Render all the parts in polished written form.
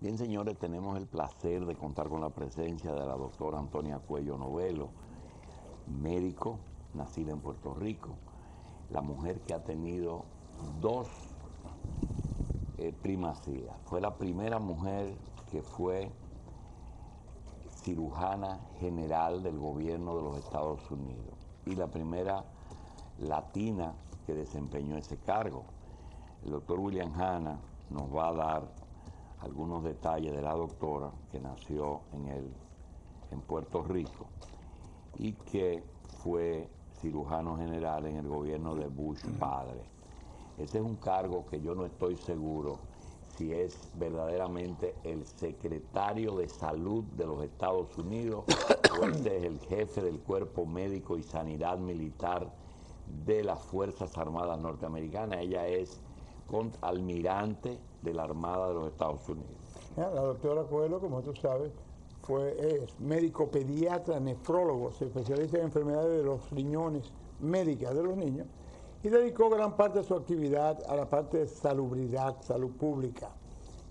Bien, señores, tenemos el placer de contar con la presencia de la doctora Antonia Cuello Novelo, médico, nacida en Puerto Rico, la mujer que ha tenido dos primacías. Fue la primera mujer que fue cirujana general del gobierno de los Estados Unidos y la primera latina que desempeñó ese cargo. El doctor William Hanna nos va a dar algunos detalles de la doctora que nació en Puerto Rico y que fue cirujano general en el gobierno de Bush padre. Ese es un cargo que yo no estoy seguro si es verdaderamente el secretario de salud de los Estados Unidos o este es el jefe del cuerpo médico y sanidad militar de las Fuerzas Armadas norteamericanas. Ella es almirante de la Armada de los Estados Unidos. La doctora Coelho, como tú sabes, es médico pediatra, nefrólogo, especialista en enfermedades de los riñones, médica de los niños, y dedicó gran parte de su actividad a la parte de salubridad, salud pública.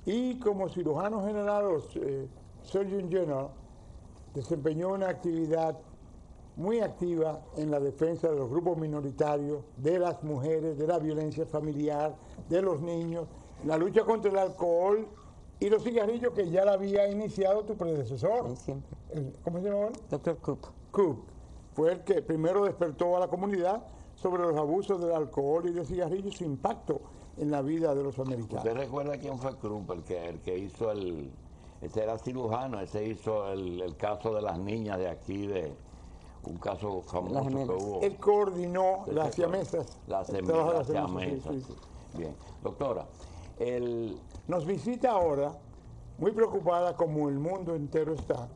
Y como cirujano general, Surgeon General, desempeñó una actividad muy activa en la defensa de los grupos minoritarios, de las mujeres, de la violencia familiar, de los niños, la lucha contra el alcohol y los cigarrillos que ya la había iniciado tu predecesor. Sí, siempre. ¿Cómo se llama? Doctor Coop. Coop. Fue el que primero despertó a la comunidad sobre los abusos del alcohol y del cigarrillo y su impacto en la vida de los americanos. ¿Usted recuerda quién fue Coop, el que hizo ese era cirujano, ese hizo el caso de las niñas de aquí, de un caso famoso que hubo? Él coordinó las siamesas. Las siamesas. Sí, sí. Bien. Doctora, nos visita ahora, muy preocupada como el mundo entero está,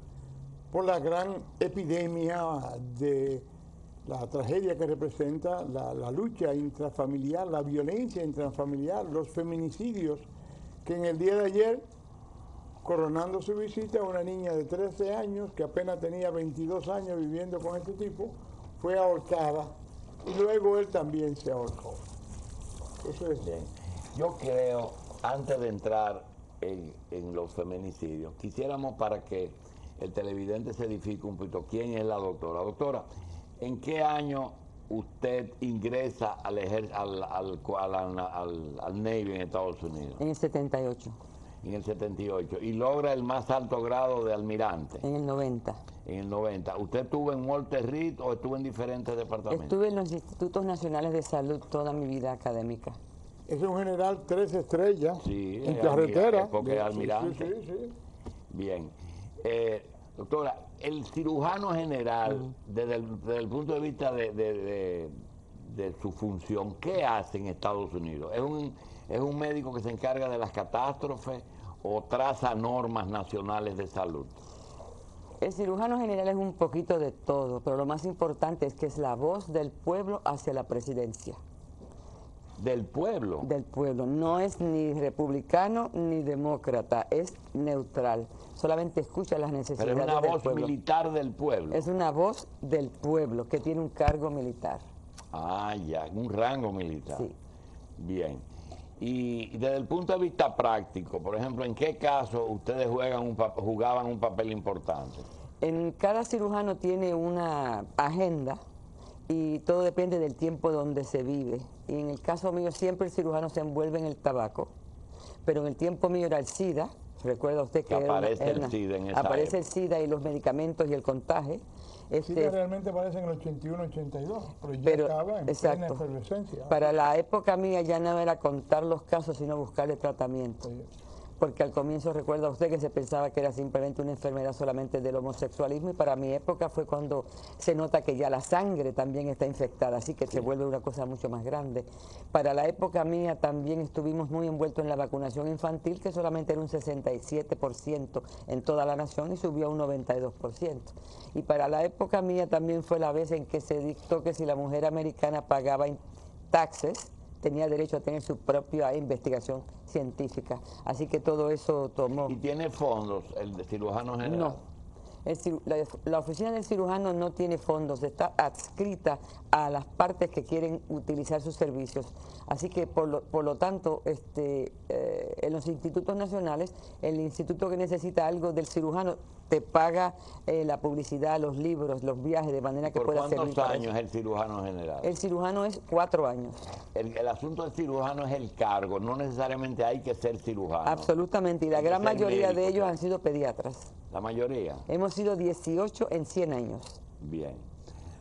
por la gran epidemia de la tragedia que representa la lucha intrafamiliar, la violencia intrafamiliar, los feminicidios, que en el día de ayer, coronando su visita, una niña de 13 años, que apenas tenía 22 años viviendo con este tipo, fue ahorcada y luego él también se ahorcó. Eso es. Bien. Yo creo, antes de entrar en los feminicidios, quisiéramos para que el televidente se edifique un poquito, ¿quién es la doctora? Doctora, ¿en qué año usted ingresa al Navy en Estados Unidos? En el 78. En el 78. ¿Y logra el más alto grado de almirante? En el 90. En el 90. ¿Usted estuvo en Walter Reed o estuvo en diferentes departamentos? Estuve en los Institutos Nacionales de Salud toda mi vida académica. Es un general 3 estrellas, sí, en carretera. Porque es almirante. Sí. Bien. Doctora, el cirujano general, desde el punto de vista de su función, ¿qué hace en Estados Unidos? ¿Es un médico que se encarga de las catástrofes o traza normas nacionales de salud? El cirujano general es un poquito de todo, pero lo más importante es que es la voz del pueblo hacia la presidencia. ¿Del pueblo? Del pueblo. No es ni republicano ni demócrata, es neutral. Solamente escucha las necesidades del pueblo. Pero es una voz militar del pueblo. Es una voz del pueblo que tiene un cargo militar. Ah, ya, un rango militar. Sí. Bien. Y desde el punto de vista práctico, por ejemplo, ¿en qué caso ustedes jugaban un papel importante? En cada cirujano tiene una agenda y todo depende del tiempo donde se vive. Y en el caso mío siempre el cirujano se envuelve en el tabaco, pero en el tiempo mío era el SIDA. Recuerda usted que aparece el SIDA en esa aparece el SIDA y los medicamentos y el contagio. SIDA realmente aparece en el 81, 82, pero ya estaba en plena efervescencia. Para la época mía ya no era contar los casos, sino buscarle tratamiento. Sí. Porque al comienzo recuerda usted que se pensaba que era simplemente una enfermedad solamente del homosexualismo y para mi época fue cuando se nota que ya la sangre también está infectada, así que se vuelve una cosa mucho más grande. Para la época mía también estuvimos muy envueltos en la vacunación infantil, que solamente era un 67% en toda la nación y subió a un 92%. Y para la época mía también fue la vez en que se dictó que si la mujer americana pagaba taxes, tenía derecho a tener su propia investigación científica. Así que todo eso tomó... ¿Y tiene fondos el de cirujano general? No. La oficina del cirujano no tiene fondos, está adscrita a las partes que quieren utilizar sus servicios. Así que, por lo tanto, en los institutos nacionales, el instituto que necesita algo del cirujano te paga la publicidad, los libros, los viajes, de manera que pueda servir. ¿Por cuántos años es el cirujano general? El cirujano es 4 años. El asunto del cirujano es el cargo, no necesariamente hay que ser cirujano. Absolutamente, y la gran mayoría de ellos han sido pediatras. ¿La mayoría? Hemos sido 18 en 100 años. Bien.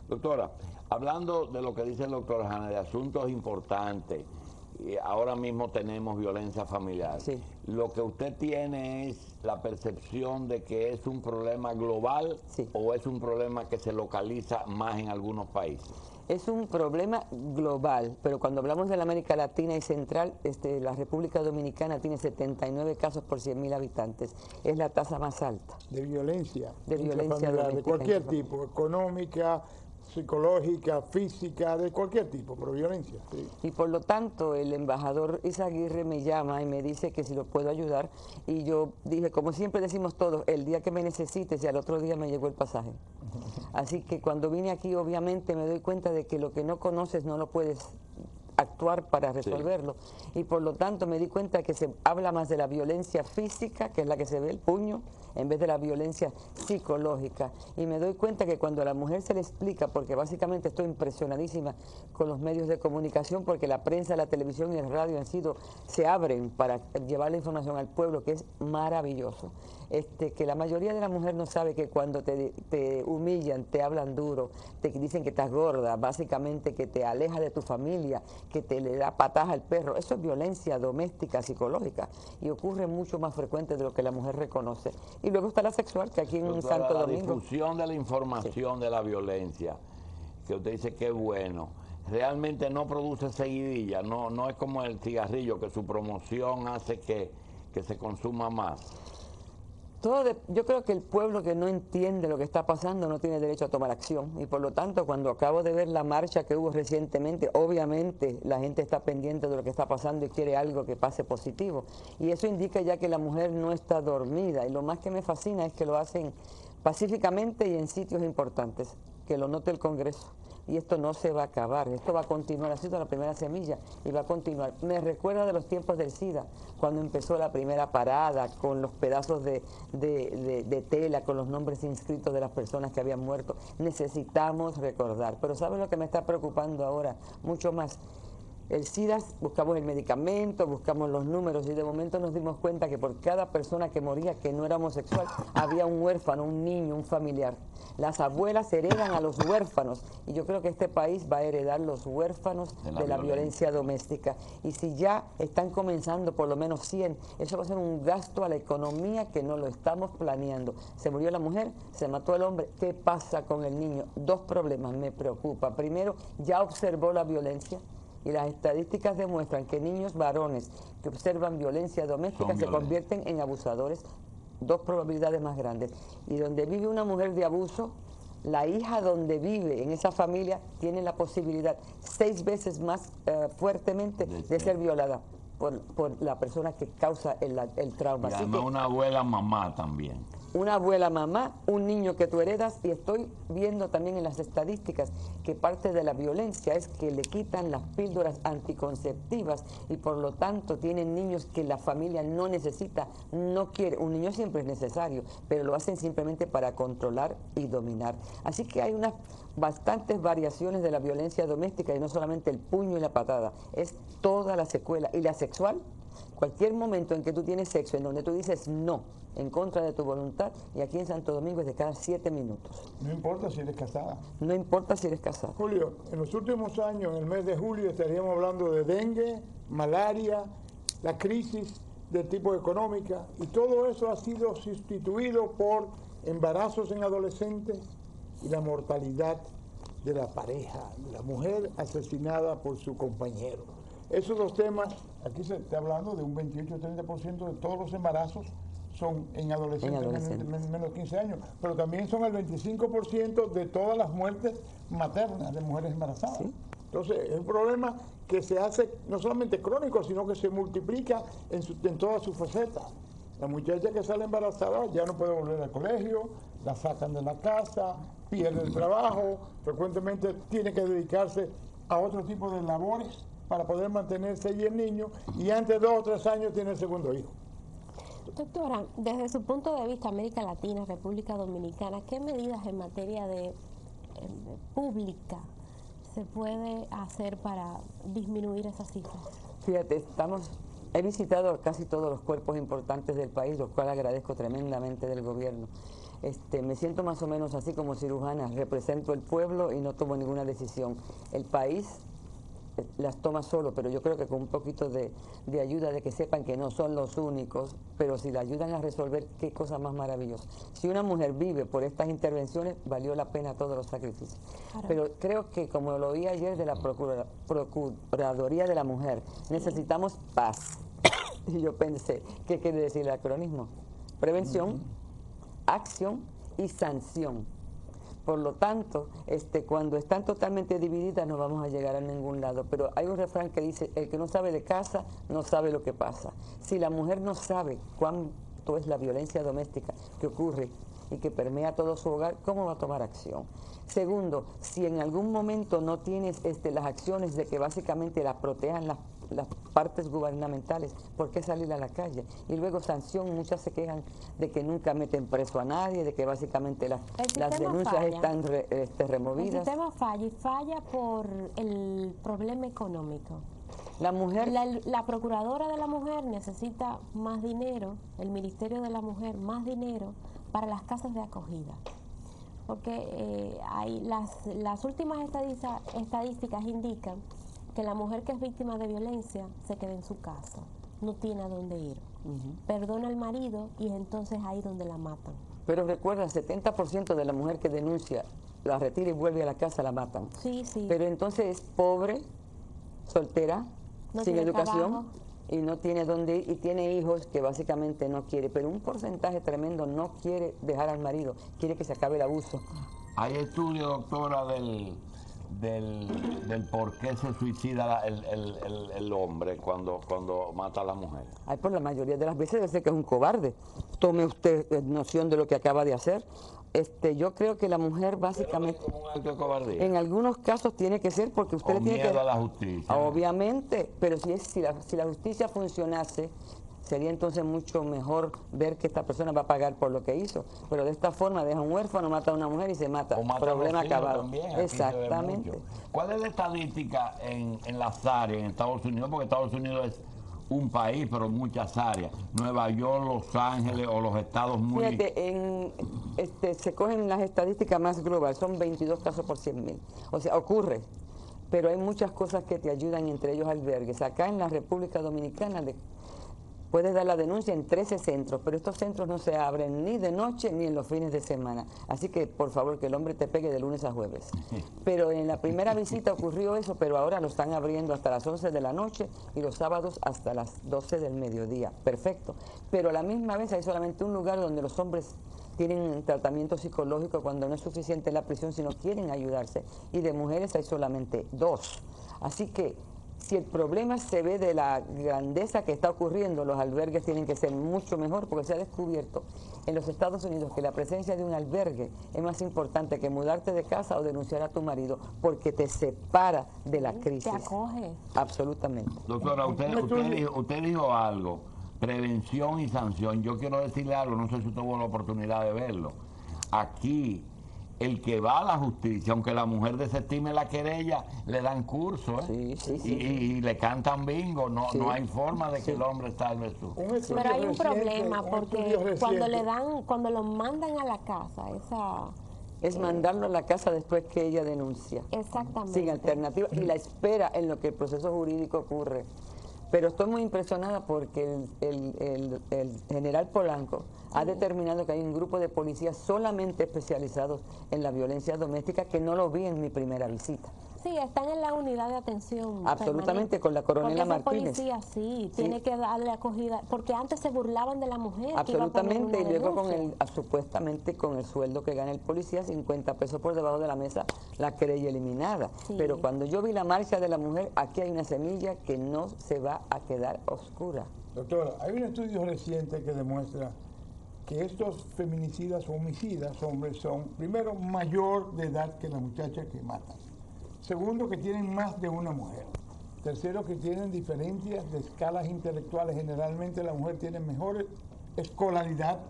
Doctora, hablando de lo que dice el doctor Hanna, de asuntos importantes, y ahora mismo tenemos violencia familiar. Sí. ¿Lo que usted tiene es la percepción de que es un problema global Sí. o es un problema que se localiza más en algunos países? Es un problema global, pero cuando hablamos de la América Latina y Central, la República Dominicana tiene 79 casos por 100.000 habitantes. Es la tasa más alta. De violencia. De violencia de doméstica, cualquier tipo, económica, psicológica, física, de cualquier tipo, pero violencia. Sí. Y por lo tanto, el embajador Izaguirre me llama y me dice que si lo puedo ayudar. Y yo dije, como siempre decimos todos, el día que me necesites, y al otro día me llegó el pasaje. Así que cuando vine aquí, obviamente me doy cuenta de que lo que no conoces no lo puedes actuar para resolverlo. Sí. Y por lo tanto me di cuenta que se habla más de la violencia física, que es la que se ve, el puño, en vez de la violencia psicológica. Y me doy cuenta que cuando a la mujer se le explica, porque básicamente estoy impresionadísima con los medios de comunicación, porque la prensa, la televisión y el radio se abren para llevar la información al pueblo, que es maravilloso. Que la mayoría de la mujer no sabe que cuando te humillan, te hablan duro, te dicen que estás gorda, básicamente que te aleja de tu familia, que te le da patadas al perro, eso es violencia doméstica, psicológica, y ocurre mucho más frecuente de lo que la mujer reconoce. Y luego está la sexual, que aquí en Santo Domingo. La difusión de la información de la violencia, que usted dice que es bueno, realmente no produce seguidilla, no es como el cigarrillo, que su promoción hace que se consuma más. Yo creo que el pueblo que no entiende lo que está pasando no tiene derecho a tomar acción, y por lo tanto cuando acabo de ver la marcha que hubo recientemente, obviamente la gente está pendiente de lo que está pasando y quiere algo que pase positivo, y eso indica ya que la mujer no está dormida, y lo más que me fascina es que lo hacen pacíficamente y en sitios importantes, que lo note el Congreso. Y esto no se va a acabar, esto va a continuar, ha sido la primera semilla y va a continuar. Me recuerda de los tiempos del SIDA, cuando empezó la primera parada con los pedazos de tela, con los nombres inscritos de las personas que habían muerto. Necesitamos recordar, pero ¿saben lo que me está preocupando ahora? Mucho más. El SIDA, buscamos el medicamento, buscamos los números y de momento nos dimos cuenta que por cada persona que moría que no era homosexual, había un huérfano, un niño, un familiar. Las abuelas heredan a los huérfanos y yo creo que este país va a heredar los huérfanos de la violencia doméstica. Y si ya están comenzando por lo menos 100, eso va a ser un gasto a la economía que no lo estamos planeando. Se murió la mujer, se mató el hombre, ¿qué pasa con el niño? 2 problemas me preocupan. Primero, ya observó la violencia. Y las estadísticas demuestran que niños varones que observan violencia doméstica se convierten en abusadores, 2 probabilidades más grandes. Y donde vive una mujer de abuso, la hija donde vive en esa familia tiene la posibilidad 6 veces más fuertemente de ser violada por la persona que causa el trauma. Y además una abuela mamá también. Una abuela mamá, un niño que tú heredas, y estoy viendo también en las estadísticas que parte de la violencia es que le quitan las píldoras anticonceptivas y por lo tanto tienen niños que la familia no necesita, no quiere. Un niño siempre es necesario, pero lo hacen simplemente para controlar y dominar. Así que hay unas bastantes variaciones de la violencia doméstica y no solamente el puño y la patada, es toda la secuela. Y la sexual, cualquier momento en que tú tienes sexo, en donde tú dices no, en contra de tu voluntad, y aquí en Santo Domingo es de cada 7 minutos. No importa si eres casada. No importa si eres casada. Julio, en los últimos años, en el mes de julio, estaríamos hablando de dengue, malaria, la crisis de tipo económica, y todo eso ha sido sustituido por embarazos en adolescentes y la mortalidad de la pareja, de la mujer asesinada por su compañero. Esos 2 temas, aquí se está hablando de un 28-30% de todos los embarazos son en adolescentes, menos de 15 años, pero también son el 25% de todas las muertes maternas de mujeres embarazadas. ¿Sí? Entonces, es un problema que se hace no solamente crónico, sino que se multiplica en todas sus facetas. La muchacha que sale embarazada ya no puede volver al colegio, la sacan de la casa, pierde el trabajo, frecuentemente tiene que dedicarse a otro tipo de labores para poder mantenerse y el niño, y antes de 2 o 3 años tiene el segundo hijo. Doctora, desde su punto de vista, América Latina, República Dominicana, ¿qué medidas en materia de pública se puede hacer para disminuir esas cifras? Fíjate, he visitado casi todos los cuerpos importantes del país, los cuales agradezco tremendamente del gobierno. Me siento más o menos así como cirujana, represento el pueblo y no tomo ninguna decisión. El país las toma solo, pero yo creo que con un poquito de ayuda, de que sepan que no son los únicos, pero si la ayudan a resolver, qué cosa más maravillosa. Si una mujer vive por estas intervenciones, valió la pena todos los sacrificios. Claro. Pero creo que, como lo oí ayer de la Procuraduría de la Mujer, necesitamos paz. Y yo pensé, ¿qué quiere decir el acronismo? Prevención, acción y sanción. Por lo tanto, cuando están totalmente divididas no vamos a llegar a ningún lado. Pero hay un refrán que dice, el que no sabe de casa no sabe lo que pasa. Si la mujer no sabe cuánto es la violencia doméstica que ocurre y que permea todo su hogar, ¿cómo va a tomar acción? Segundo, si en algún momento no tienes las acciones de que básicamente la protejan las partes gubernamentales, ¿por qué salir a la calle? Y luego sanción, muchas se quejan de que nunca meten preso a nadie, de que básicamente las denuncias están removidas. El sistema falla, y falla por el problema económico. La mujer, la Procuradora de la Mujer necesita más dinero, el Ministerio de la Mujer más dinero para las casas de acogida. Porque las últimas estadísticas indican que la mujer que es víctima de violencia se queda en su casa, no tiene a dónde ir. Perdona al marido y es entonces ahí donde la matan. Pero recuerda, el 70% de la mujer que denuncia, la retira y vuelve a la casa, la matan. Sí, sí. Pero entonces es pobre, soltera, sin educación, trabajo, y no tiene dónde ir, y tiene hijos que básicamente no quiere. Pero un porcentaje tremendo no quiere dejar al marido, quiere que se acabe el abuso. Hay estudios, doctora, del por qué se suicida el hombre cuando mata a la mujer. Ay, por la mayoría de las veces debe ser que es un cobarde. Tome usted noción de lo que acaba de hacer. Yo creo que la mujer básicamente, como un acto de cobardía, en algunos casos tiene que ser porque usted le tiene miedo a la justicia. Obviamente, pero si la justicia funcionase, sería entonces mucho mejor ver que esta persona va a pagar por lo que hizo. Pero de esta forma deja un huérfano, mata a una mujer y se mata. O mata problema a los hijos acabado. También, exactamente. ¿Cuál es la estadística en las áreas en Estados Unidos? Porque Estados Unidos es un país, pero muchas áreas. Nueva York, Los Ángeles o los estados muy... Fíjate, se cogen las estadísticas más globales, son 22 casos por 100.000. O sea, ocurre, pero hay muchas cosas que te ayudan, entre ellos albergues. Acá en la República Dominicana puedes dar la denuncia en 13 centros, pero estos centros no se abren ni de noche ni en los fines de semana. Así que, por favor, que el hombre te pegue de lunes a jueves. Pero en la primera visita ocurrió eso, pero ahora lo están abriendo hasta las 11 de la noche y los sábados hasta las 12 del mediodía. Perfecto. Pero a la misma vez hay solamente un lugar donde los hombres tienen tratamiento psicológico cuando no es suficiente la prisión, sino quieren ayudarse. Y de mujeres hay solamente 2. Así que, si el problema se ve de la grandeza que está ocurriendo, los albergues tienen que ser mucho mejor, porque se ha descubierto en los Estados Unidos que la presencia de un albergue es más importante que mudarte de casa o denunciar a tu marido, porque te separa de la crisis. Te acoge. Absolutamente. Doctora, usted dijo algo, prevención y sanción. Yo quiero decirle algo, no sé si tuvo la oportunidad de verlo. Aquí, el que va a la justicia, aunque la mujer desestime la querella, le dan curso, Sí. Y le cantan bingo, no hay forma de que el hombre salve su... Pero hay un problema, porque cuando lo mandan a la casa, es mandarlo a la casa después que ella denuncia. Exactamente. Sin alternativa, y la espera en lo que el proceso jurídico ocurre. Pero estoy muy impresionada porque el general Polanco ha determinado que hay un grupo de policías solamente especializados en la violencia doméstica, que no lo vi en mi primera visita. Sí, están en la unidad de atención Absolutamente, permanente. con la coronela Porque esa Martínez. policía sí, tiene que darle acogida, porque antes se burlaban de la mujer. Absolutamente, y luego con denuncia. supuestamente con el sueldo que gana el policía, 50 pesos por debajo de la mesa, la querella eliminada. Sí. Pero cuando yo vi la marcha de la mujer, aquí hay una semilla que no se va a quedar oscura. Doctora, hay un estudio reciente que demuestra que estos feminicidas o homicidas hombres son, primero, mayor de edad que la muchacha que matan. Segundo, que tienen más de una mujer. Tercero, que tienen diferencias de escalas intelectuales. Generalmente la mujer tiene mejor escolaridad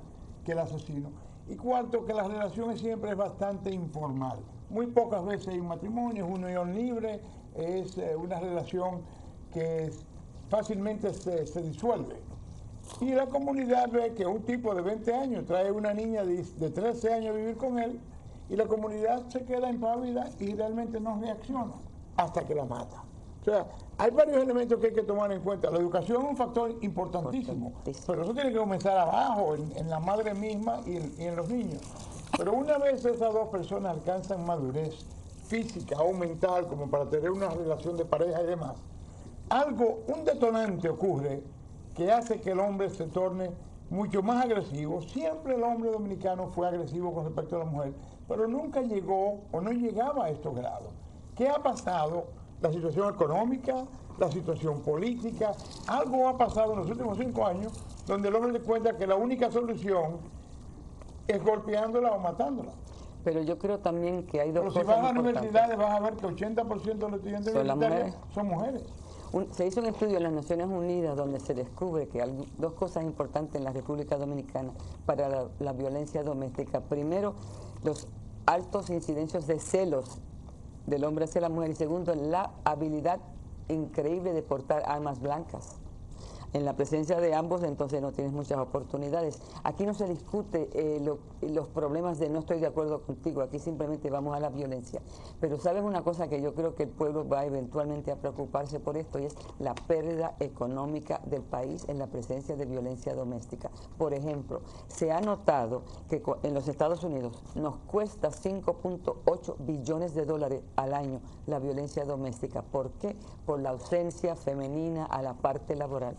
que el asesino. Y cuarto, que la relación siempre es bastante informal. Muy pocas veces hay un matrimonio, es una unión libre, es una relación que fácilmente se disuelve. Y la comunidad ve que un tipo de 20 años trae una niña de 13 años a vivir con él y la comunidad se queda impávida y realmente no reacciona hasta que la mata. O sea, hay varios elementos que hay que tomar en cuenta. La educación es un factor importantísimo, pero eso tiene que comenzar abajo, en la madre misma y en los niños. Pero una vez esas dos personas alcanzan madurez física o mental como para tener una relación de pareja y demás, un detonante ocurre que hace que el hombre se torne mucho más agresivo. Siempre el hombre dominicano fue agresivo con respecto a la mujer, pero nunca llegó o no llegaba a estos grados. ¿Qué ha pasado? La situación económica, la situación política, algo ha pasado en los últimos 5 años donde el hombre se cuenta que la única solución es golpeándola o matándola. Pero yo creo también que hay dos Pero cosas si vas a las importantes. universidades vas a ver que 80% de los estudiantes ¿Son las universitarios mujeres? son mujeres. Se hizo un estudio en las Naciones Unidas donde se descubre que hay dos cosas importantes en la República Dominicana para la violencia doméstica. Primero, los altos incidencias de celos del hombre hacia la mujer, y segundo, la habilidad increíble de portar armas blancas. En la presencia de ambos, entonces no tienes muchas oportunidades. Aquí no se discute los problemas de no estoy de acuerdo contigo, aquí simplemente vamos a la violencia. Pero sabes una cosa que yo creo que el pueblo va eventualmente a preocuparse por esto, y es la pérdida económica del país en la presencia de violencia doméstica. Por ejemplo, se ha notado que en los Estados Unidos nos cuesta 5.8 billones de dólares al año la violencia doméstica. ¿Por qué? Por la ausencia femenina a la parte laboral,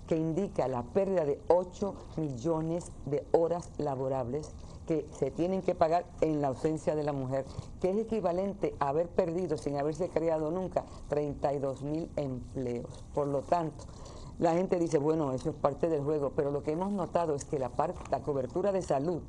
que indica la pérdida de 8 millones de horas laborables que se tienen que pagar en la ausencia de la mujer, que es equivalente a haber perdido, sin haberse creado nunca, 32.000 empleos. Por lo tanto, la gente dice, bueno, eso es parte del juego, pero lo que hemos notado es que la cobertura de salud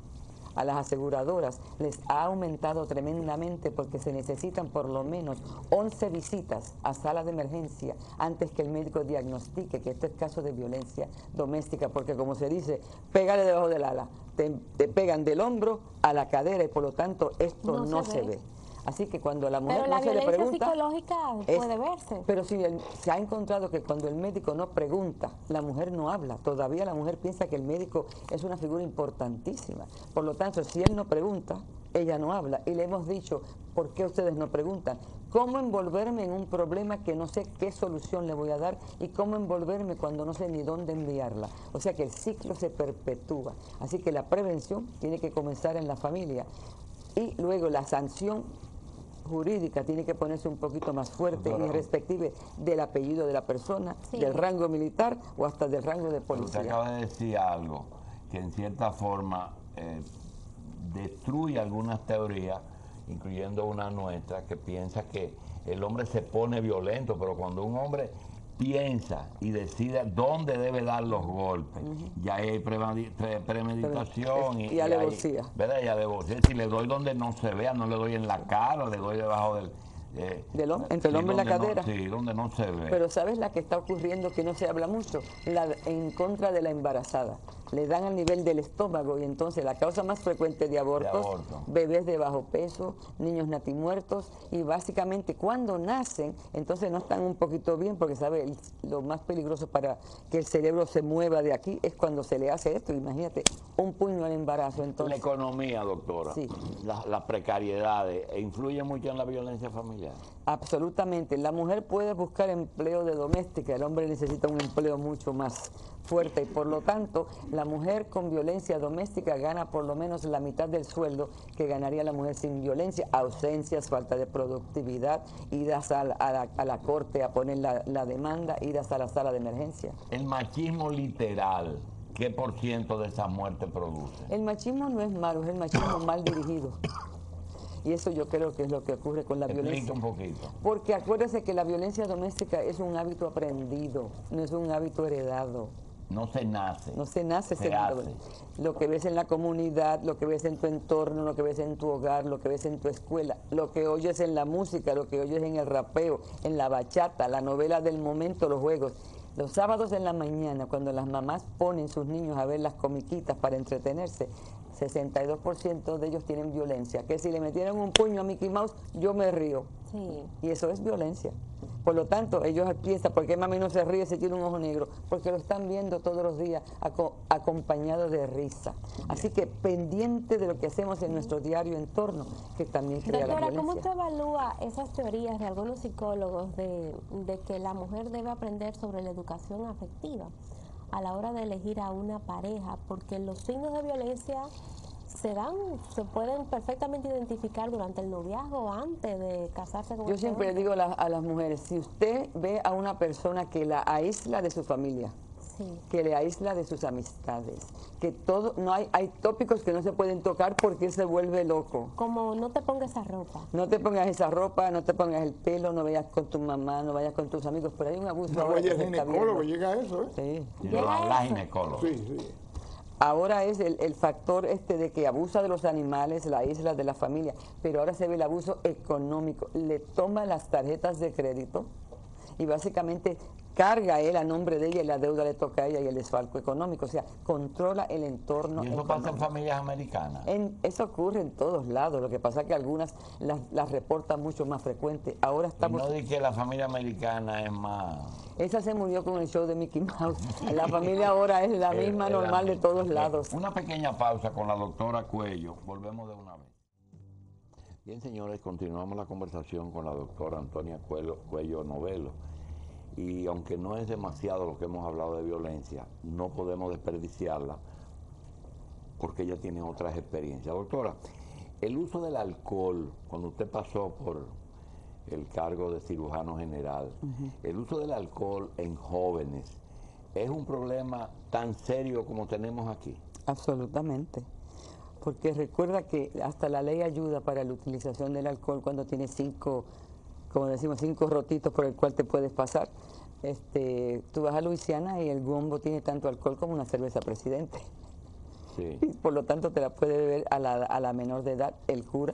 a las aseguradoras les ha aumentado tremendamente, porque se necesitan por lo menos 11 visitas a sala de emergencia antes que el médico diagnostique que esto es caso de violencia doméstica, porque como se dice, pégale debajo del ala, te pegan del hombro a la cadera y por lo tanto esto no se ve. Así que cuando a la mujer no se le pregunta... Pero la violencia psicológica puede verse. Pero si se ha encontrado que cuando el médico no pregunta, la mujer no habla. Todavía la mujer piensa que el médico es una figura importantísima. Por lo tanto, si él no pregunta, ella no habla. Y le hemos dicho, ¿por qué ustedes no preguntan? ¿Cómo envolverme en un problema que no sé qué solución le voy a dar? ¿Y cómo envolverme cuando no sé ni dónde enviarla? O sea que el ciclo se perpetúa. Así que la prevención tiene que comenzar en la familia. Y luego la sanción jurídica tiene que ponerse un poquito más fuerte, irrespective del apellido de la persona, del rango militar o hasta del rango de policía. Usted acaba de decir algo que en cierta forma destruye algunas teorías, incluyendo una nuestra, que piensa que el hombre se pone violento, pero cuando un hombre piensa y decide dónde debe dar los golpes, ya hay premeditación y alevosía. ¿Verdad? Y alevosía. Si le doy donde no se vea, no le doy en la cara, le doy debajo del... entre el hombro y la cadera. Sí, donde no se ve. Pero ¿sabes la que está ocurriendo que no se habla mucho? En contra de la embarazada. Le dan al nivel del estómago y entonces la causa más frecuente de abortos, bebés de bajo peso, niños natimuertos, y básicamente cuando nacen, entonces no están un poquito bien, porque sabe, lo más peligroso para que el cerebro se mueva de aquí es cuando se le hace esto. Imagínate, un puño al embarazo. Entonces, la economía, doctora, sí. las precariedades, ¿influye mucho en la violencia familiar? familiar. Absolutamente. La mujer puede buscar empleo de doméstica, el hombre necesita un empleo mucho más fuerte y por lo tanto la mujer con violencia doméstica gana por lo menos la mitad del sueldo que ganaría la mujer sin violencia, ausencias, falta de productividad, idas a la corte a poner la demanda, idas a la sala de emergencia. El machismo literal, ¿qué por ciento de esa muerte produce? El machismo no es malo, es el machismo mal dirigido. Y eso yo creo que es lo que ocurre con la violencia. Explica un poquito. Porque acuérdese que la violencia doméstica es un hábito aprendido, no es un hábito heredado. No se nace. No se nace se siendo hace. lo que ves en la comunidad, lo que ves en tu entorno, lo que ves en tu hogar, lo que ves en tu escuela, lo que oyes en la música, lo que oyes en el rapeo, en la bachata, la novela del momento, los juegos. Los sábados en la mañana, cuando las mamás ponen sus niños a ver las comiquitas para entretenerse, 62% de ellos tienen violencia. Que si le metieran un puño a Mickey Mouse, yo me río. Sí. Y eso es violencia. Por lo tanto, ellos piensan, ¿por qué mami no se ríe si tiene un ojo negro? Porque lo están viendo todos los días acompañado de risa. Así que pendiente de lo que hacemos en nuestro diario entorno, que también crea la Doctora, violencia. ¿cómo usted evalúa esas teorías de algunos psicólogos de que la mujer debe aprender sobre la educación afectiva a la hora de elegir a una pareja? Porque los signos de violencia se pueden perfectamente identificar durante el noviazgo, antes de casarse con Yo siempre le digo a las mujeres, si usted ve a una persona que la aísla de su familia, sí, que le aísla de sus amistades, que todo, no hay tópicos que no se pueden tocar porque él se vuelve loco. como no te pongas esa ropa. No te pongas esa ropa, no te pongas el pelo, no vayas con tu mamá, no vayas con tus amigos, pero hay un abuso. No ahora vaya que se está ginecólogo, viendo. llega a eso, ¿eh? Sí. La ginecóloga. Sí, sí. Ahora es el factor de que abusa de los animales, la isla de la familia, pero ahora se ve el abuso económico. Le toma las tarjetas de crédito y básicamente carga él a nombre de ella y la deuda le toca a ella y el desfalco económico. O sea, controla el entorno ¿Y eso económico. pasa en familias americanas? Eso ocurre en todos lados, lo que pasa es que algunas las reportan mucho más frecuente. Ahora Y estamos... no di que la familia americana es más... Esa se murió con el show de Mickey Mouse. La familia ahora es la misma normal de todos lados. Una pequeña pausa con la doctora Cuello. Volvemos de una vez. Bien, señores, continuamos la conversación con la doctora Antonia Cuello Novelo. Y aunque no es demasiado lo que hemos hablado de violencia, no podemos desperdiciarla porque ella tiene otras experiencias. Doctora, el uso del alcohol, cuando usted pasó por el cargo de cirujano general, el uso del alcohol en jóvenes, ¿es un problema tan serio como tenemos aquí? Absolutamente. Porque recuerda que hasta la ley ayuda para la utilización del alcohol cuando tienes 5, como decimos, 5 rotitos por el cual te puedes pasar. Tú vas a Luisiana y el gombo tiene tanto alcohol como una cerveza Presidente. Sí. Y por lo tanto te la puede beber a la menor de edad el cura.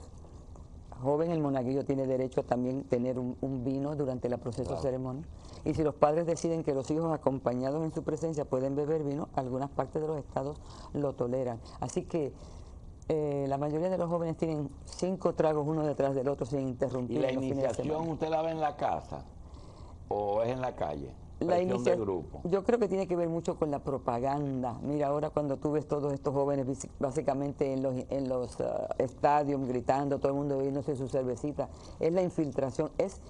Joven, el monaguillo tiene derecho a también tener un vino durante el proceso ceremonia. Y si los padres deciden que los hijos acompañados en su presencia pueden beber vino, algunas partes de los estados lo toleran. Así que la mayoría de los jóvenes tienen 5 tragos uno detrás del otro sin interrumpir. ¿Y la en los fines de iniciación semana. usted la ve en la casa o es en la calle? La Presión de grupo. Yo creo que tiene que ver mucho con la propaganda. Mira, ahora cuando tú ves todos estos jóvenes básicamente en los estadios gritando, todo el mundo bebiéndose su cervecita, es la infiltración, es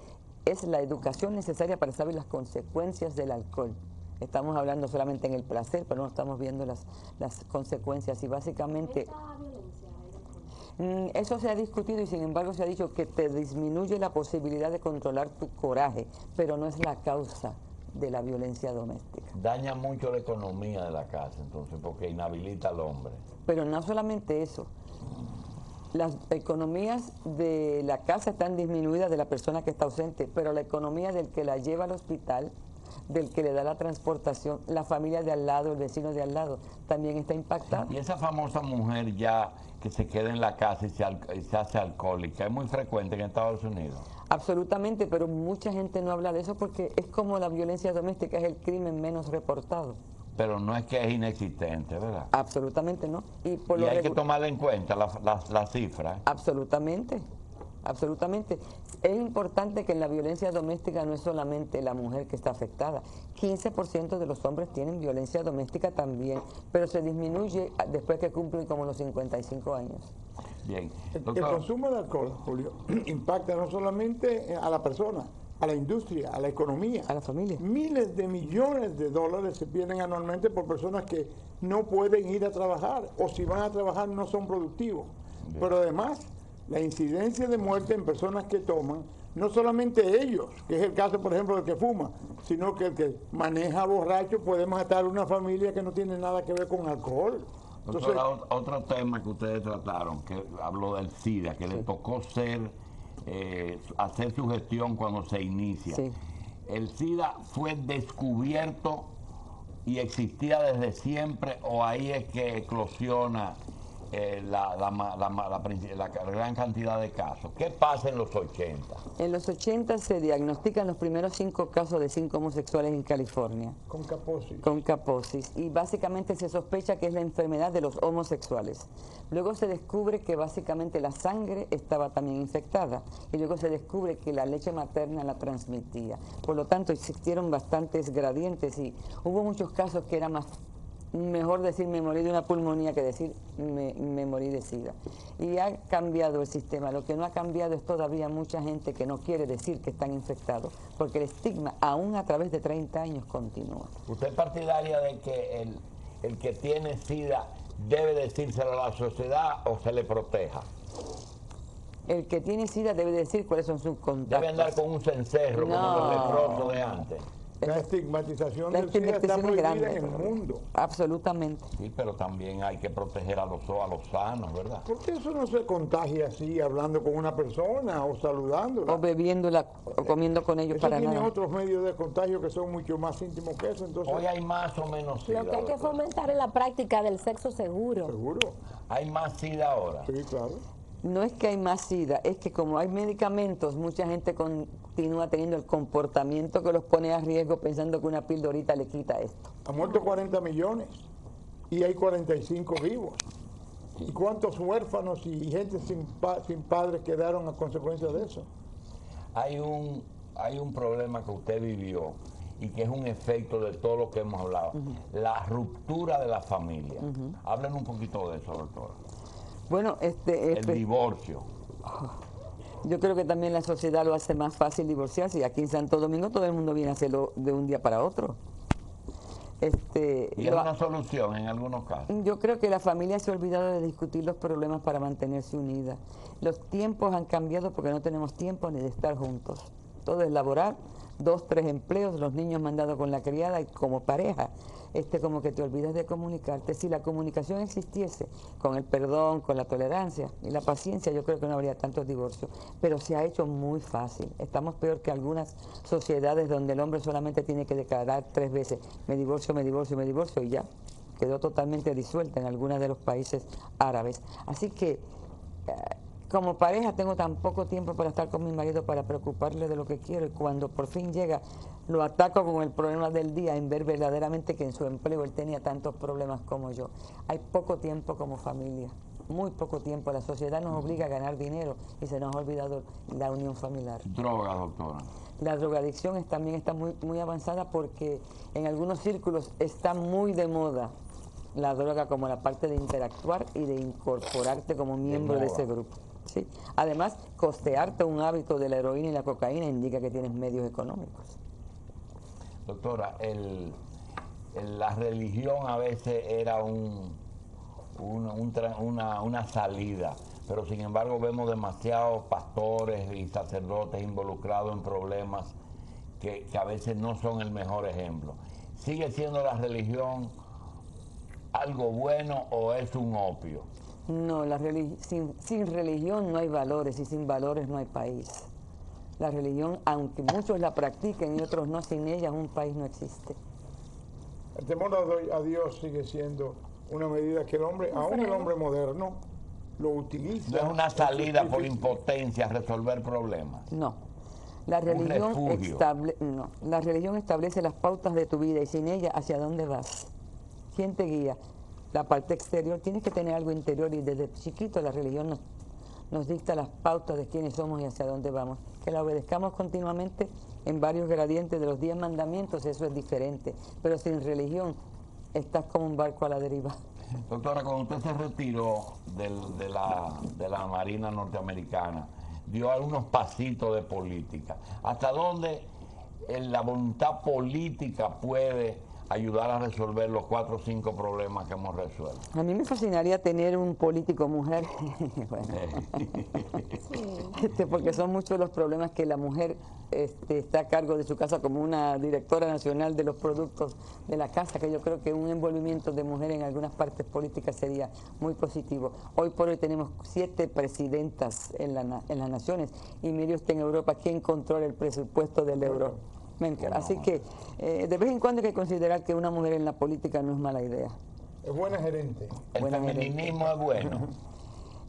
la educación necesaria para saber las consecuencias del alcohol. Estamos hablando solamente en el placer, pero no estamos viendo las consecuencias y básicamente... Eso se ha discutido y sin embargo se ha dicho que te disminuye la posibilidad de controlar tu coraje, pero no es la causa de la violencia doméstica. Daña mucho la economía de la casa, entonces, porque inhabilita al hombre. Pero no solamente eso. Las economías de la casa están disminuidas de la persona que está ausente, pero la economía del que la lleva al hospital, del que le da la transportación, la familia de al lado, el vecino de al lado, también está impactada. Y esa famosa mujer ya que se queda en la casa y se hace alcohólica, es muy frecuente en Estados Unidos. Absolutamente, pero mucha gente no habla de eso porque es como la violencia doméstica, es el crimen menos reportado. Pero no es que es inexistente, ¿verdad? Absolutamente no. Y Y hay que tomarla en cuenta, la cifra. Absolutamente. absolutamente. Es importante que en la violencia doméstica no es solamente la mujer que está afectada. 15% de los hombres tienen violencia doméstica también, pero se disminuye después que cumplen como los 55 años. Bien. El Doctor, consumo de alcohol, Julio, impacta no solamente a la persona, a la industria, a la economía, A la familia. Miles de millones de dólares se pierden anualmente por personas que no pueden ir a trabajar o si van a trabajar no son productivos. Pero además, la incidencia de muerte en personas que toman, no solamente ellos, que es el caso, por ejemplo, del que fuma, sino que el que maneja borracho puede matar una familia que no tiene nada que ver con alcohol. Entonces, doctora, otro tema que ustedes trataron, que habló del SIDA, que le tocó hacer su gestión cuando se inicia. Sí. ¿El SIDA fue descubierto y existía desde siempre o ahí es que eclosiona la gran cantidad de casos? ¿Qué pasa en los 80? En los 80 se diagnostican los primeros 5 casos de 5 homosexuales en California. con Kaposi. Con Kaposis, y básicamente se sospecha que es la enfermedad de los homosexuales. Luego se descubre que básicamente la sangre estaba también infectada y luego se descubre que la leche materna la transmitía. Por lo tanto, existieron bastantes gradientes y hubo muchos casos que era mejor decir me morí de una pulmonía que decir me morí de SIDA. Y ha cambiado el sistema. Lo que no ha cambiado es todavía mucha gente que no quiere decir que están infectados, porque el estigma, aún a través de 30 años, continúa. ¿Usted es partidaria de que el que tiene SIDA debe decírselo a la sociedad o se le proteja? El que tiene SIDA debe decir cuáles son sus contactos. Debe andar con un cencerro, como No. los leprosos de antes. La estigmatización La del SIDA está estigmatización es prohibida grande. en el mundo. Absolutamente. Sí, pero también hay que proteger a los sanos, ¿verdad? ¿Por qué eso no se contagia así, hablando con una persona o saludándola? O bebiéndola o comiendo con ellos Eso para tiene nada. otros medios de contagio que son mucho más íntimos que eso, entonces, Hoy hay más o menos SIDA. Lo que hay que doctor. fomentar es la práctica del sexo seguro. seguro. Hay más SIDA ahora. Sí, claro. No es que hay más SIDA, es que como hay medicamentos, mucha gente continúa teniendo el comportamiento que los pone a riesgo pensando que una pildorita le quita esto. Han muerto 40 millones y hay 45 vivos. ¿Y cuántos huérfanos y gente sin padres quedaron a consecuencia de eso? Hay un problema que usted vivió y que es un efecto de todo lo que hemos hablado. La ruptura de la familia. Hablen un poquito de eso, doctora. Bueno, El divorcio. yo creo que también la sociedad lo hace más fácil divorciarse, y aquí en Santo Domingo todo el mundo viene a hacerlo de un día para otro. Y es una solución en algunos casos. Yo creo que la familia se ha olvidado de discutir los problemas para mantenerse unida. Los tiempos han cambiado porque no tenemos tiempo ni de estar juntos. Todo es laborar, 2, 3 empleos, los niños mandados con la criada, y como pareja, como que te olvidas de comunicarte. Si la comunicación existiese, con el perdón, con la tolerancia y la paciencia, yo creo que no habría tantos divorcios, pero se ha hecho muy fácil. Estamos peor que algunas sociedades donde el hombre solamente tiene que declarar 3 veces, me divorcio, me divorcio, me divorcio, y ya quedó totalmente disuelta en algunos de los países árabes. Así que como pareja tengo tan poco tiempo para estar con mi marido, para preocuparle de lo que quiero, y cuando por fin llega lo ataco con el problema del día, en ver verdaderamente que en su empleo él tenía tantos problemas como yo. Hay poco tiempo como familia, muy poco tiempo. La sociedad nos obliga a ganar dinero y se nos ha olvidado la unión familiar. Droga, doctora. La drogadicción también está muy avanzada, porque en algunos círculos está muy de moda la droga como la parte de interactuar y de incorporarte como miembro de ese grupo. ¿Sí? Además, costearte un hábito de la heroína y la cocaína indica que tienes medios económicos. Doctora, la religión a veces era una salida, pero sin embargo vemos demasiados pastores y sacerdotes involucrados en problemas que a veces no son el mejor ejemplo. ¿Sigue siendo la religión algo bueno o es un opio? No, sin religión no hay valores, y sin valores no hay país. La religión, aunque muchos la practiquen y otros no, sin ella un país no existe. El temor a Dios sigue siendo una medida que el hombre, aún el hombre moderno, lo utiliza. No es una salida por impotencia a resolver problemas. No. La religión, refugio. La religión establece las pautas de tu vida, y sin ella, ¿hacia dónde vas? ¿Quién te guía? La parte exterior. Tienes que tener algo interior, y desde chiquito la religión nos dicta las pautas de quiénes somos y hacia dónde vamos. Que la obedezcamos continuamente en varios gradientes de los 10 mandamientos, eso es diferente. Pero sin religión, estás como un barco a la deriva. Doctora, cuando usted se retiró de la Marina norteamericana, dio algunos pasitos de política. ¿Hasta dónde la voluntad política puede ayudar a resolver los 4 o 5 problemas que hemos resuelto? A mí me fascinaría tener un político mujer, bueno, porque son muchos los problemas que la mujer está a cargo de su casa como una directora nacional de los productos de la casa, que yo creo que un envolvimiento de mujer en algunas partes políticas sería muy positivo. Hoy por hoy tenemos 7 presidentas en las naciones y medio está en Europa. ¿Quién controla el presupuesto del euro? Así que de vez en cuando hay que considerar que una mujer en la política no es mala idea. Es buena gerente. El feminismo es bueno.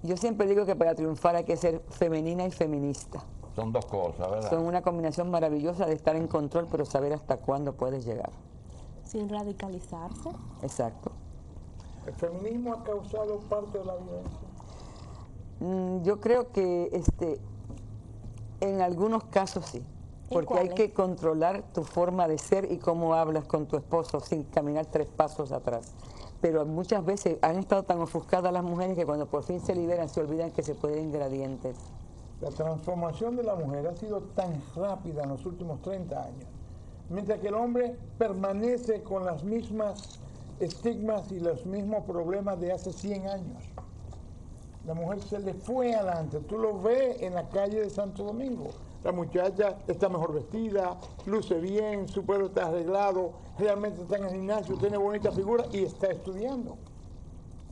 Yo siempre digo que para triunfar hay que ser femenina y feminista. Son 2 cosas, ¿verdad? Son una combinación maravillosa de estar en control, pero saber hasta cuándo puedes llegar. Sin radicalizarse. Exacto. ¿El feminismo ha causado parte de la violencia? Yo creo que en algunos casos sí. Porque hay que controlar tu forma de ser y cómo hablas con tu esposo sin caminar 3 pasos atrás. Pero muchas veces han estado tan ofuscadas las mujeres que cuando por fin se liberan se olvidan que se pueden ingredientes. La transformación de la mujer ha sido tan rápida en los últimos 30 años, mientras que el hombre permanece con las mismas estigmas y los mismos problemas de hace 100 años. La mujer se le fue adelante, tú lo ves en la calle de Santo Domingo. La muchacha está mejor vestida, luce bien, su pelo está arreglado, realmente está en el gimnasio, tiene bonita figura y está estudiando.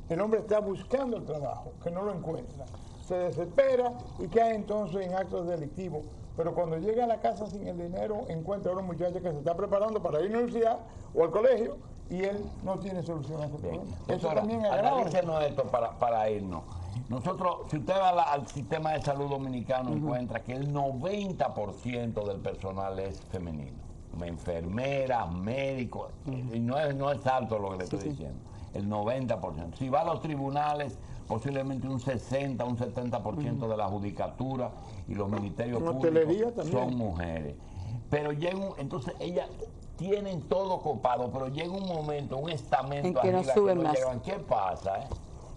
El hombre está buscando el trabajo, que no lo encuentra. Se desespera y cae entonces en actos delictivos. Pero cuando llega a la casa sin el dinero, encuentra a una muchacha que se está preparando para ir a la universidad o al colegio y él no tiene solución a ese problema. Eso también agrava. Analícenos esto para irnos. Nosotros, si usted va al sistema de salud dominicano, encuentra que el 90% del personal es femenino. Enfermeras, médicos, y no es alto lo que le estoy diciendo, el 90%. Si va a los tribunales, posiblemente un 60, un 70% de la judicatura y los ministerios públicos son mujeres. Pero entonces ellas tienen todo copado, pero llega un momento, un estamento en que no suben más. ¿Qué pasa?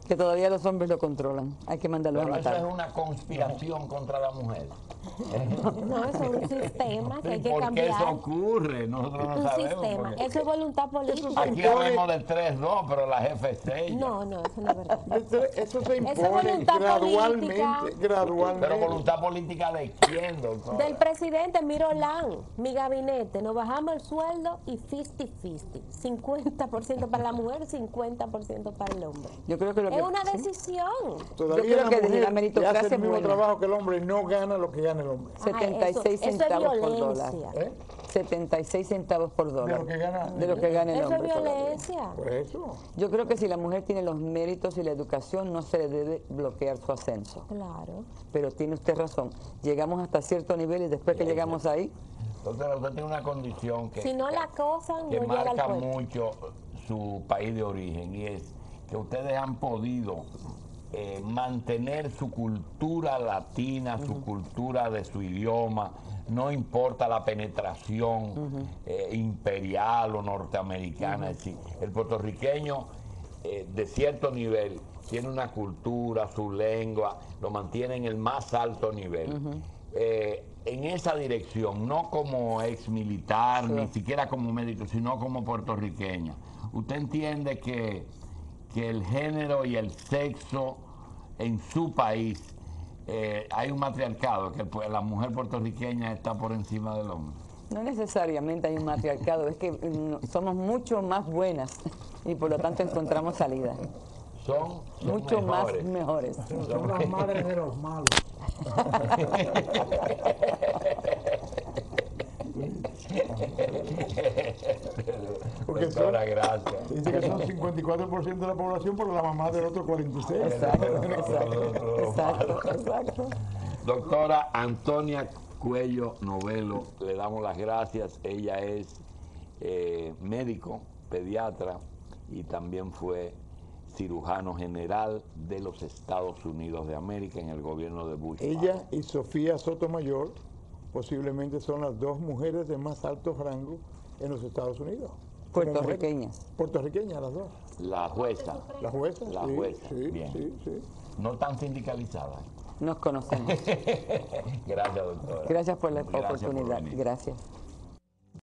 Que todavía los hombres lo controlan, hay que mandarlos a matar. Eso es una conspiración contra la mujer. No, eso es un sistema que hay que ¿Por cambiar. qué eso ocurre? Nosotros no sabemos. Sistema. Eso es voluntad política. Aquí hablamos del 3-2, pero la jefa es ella. No, eso no es verdad. Eso se impone voluntad gradualmente. Pero voluntad política ¿de quién, doctor? Del presidente Mirolán, mi gabinete, nos bajamos el sueldo y 50-50. 50% para la mujer, 50% para el hombre. Yo creo que es una decisión. Todavía yo creo que desde la mujer meritocracia hace el mismo buena. trabajo que el hombre, no gana lo que gana el hombre. 76 centavos por dólar. 76 centavos por dólar. De lo que gana el hombre. Eso es violencia. Por eso. Yo creo que si la mujer tiene los méritos y la educación, no se le debe bloquear su ascenso. Claro. Pero tiene usted razón. Llegamos hasta cierto nivel y después que llegamos ahí. Entonces usted tiene una condición que, si no la acosan, que no llega al marca puerto. mucho su país de origen, y es que ustedes han podido mantener su cultura latina, su cultura de su idioma, no importa la penetración imperial o norteamericana. Es decir, el puertorriqueño de cierto nivel tiene una cultura, su lengua, lo mantiene en el más alto nivel. En esa dirección, no como ex militar, ni siquiera como médico, sino como puertorriqueña. ¿Usted entiende que el género y el sexo en su país hay un matriarcado, que la mujer puertorriqueña está por encima del hombre? No necesariamente hay un matriarcado, es que somos mucho más buenas y por lo tanto encontramos salida. Son mucho mejores. Son las madres de los malos. Porque doctora, gracias. Dice que son 54% de la población, pero la mamá del otro 46%. Exacto. Doctora Antonia Cuello Novelo, le damos las gracias. Ella es médico, pediatra y también fue cirujano general de los Estados Unidos de América en el gobierno de Bush. Ella y Sofía Sotomayor posiblemente son las dos mujeres de más alto rango en los Estados Unidos. Puertorriqueñas. Puertorriqueñas las dos. La jueza. La jueza. La sí, jueza. Sí, Bien. sí. No tan sindicalizada. Nos conocemos. Gracias, doctora. Gracias por la Gracias por oportunidad. venir. Gracias.